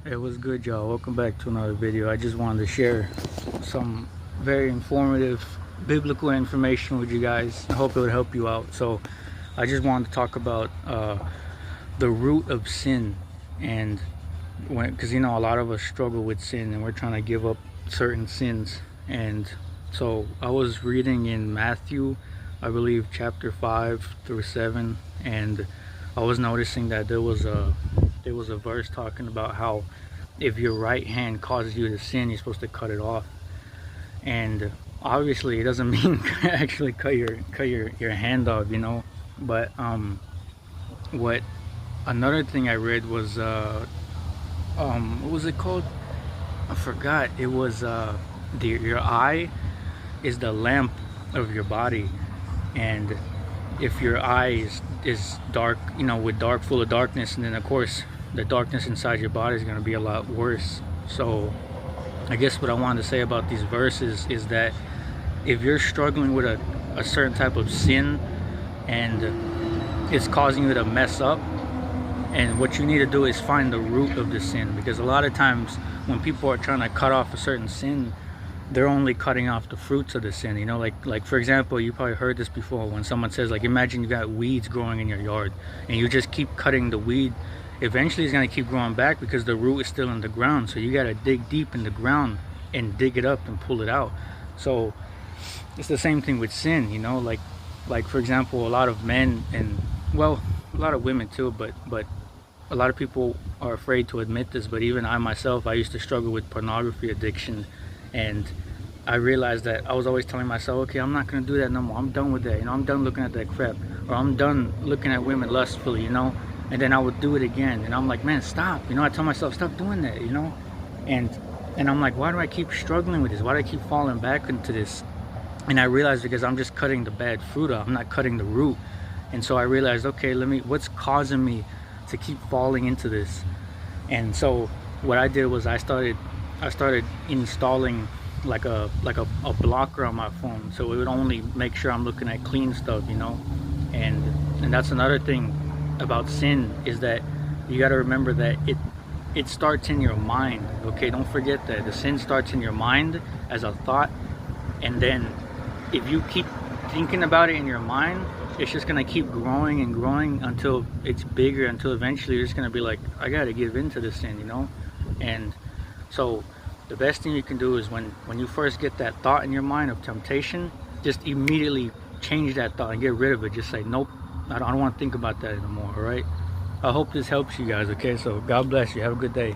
It was good, y'all. Welcome back to another video. I just wanted to share some very informative biblical information with you guys. I hope it would help you out. So I just wanted to talk about the root of sin, and because a lot of us struggle with sin and we're trying to give up certain sins. And so I was reading in Matthew, I believe chapter 5 through 7, and I was noticing that there was a verse talking about how if your right hand causes you to sin, you're supposed to cut it off. And obviously it doesn't mean actually cut your hand off, but what another thing I read was what was it called? I forgot. It was your eye is the lamp of your body, and if your eye is dark, with full of darkness, and then of course the darkness inside your body is going to be a lot worse. So I guess what I wanted to say about these verses is that if you're struggling with a certain type of sin and it's causing you to mess up, and what you need to do is find the root of the sin, because a lot of times when people are trying to cut off a certain sin, they're only cutting off the fruits of the sin. Like for example, you probably heard this before, when someone says, like, imagine you got weeds growing in your yard and you just keep cutting the weed, eventually it's going to keep growing back because the root is still in the ground. So you got to dig deep in the ground and dig it up and pull it out. So it's the same thing with sin, like for example, a lot of men, and well, a lot of women too, but a lot of people are afraid to admit this, but even I myself, I used to struggle with pornography addiction. And I realized that I was always telling myself, okay, I'm not going to do that no more. I'm done with that. I'm done looking at that crap. Or I'm done looking at women lustfully, And then I would do it again. And I'm like, man, stop. I tell myself, stop doing that, And I'm like, why do I keep struggling with this? Why do I keep falling back into this? And I realized because I'm just cutting the bad fruit off. I'm not cutting the root. And so I realized, okay, what's causing me to keep falling into this? And so what I did was I started installing like a blocker on my phone, so it would only make sure I'm looking at clean stuff, and that's another thing about sin, is that you got to remember that it starts in your mind. Okay, don't forget that the sin starts in your mind as a thought, and then if you keep thinking about it in your mind, it's just gonna keep growing and growing until it's bigger, until eventually you're just gonna be like, I gotta give in to this sin, And so the best thing you can do is when you first get that thought in your mind of temptation, just immediately change that thought and get rid of it. Just say, nope, I don't want to think about that anymore. All right, I hope this helps you guys. Okay, so God bless you. Have a good day.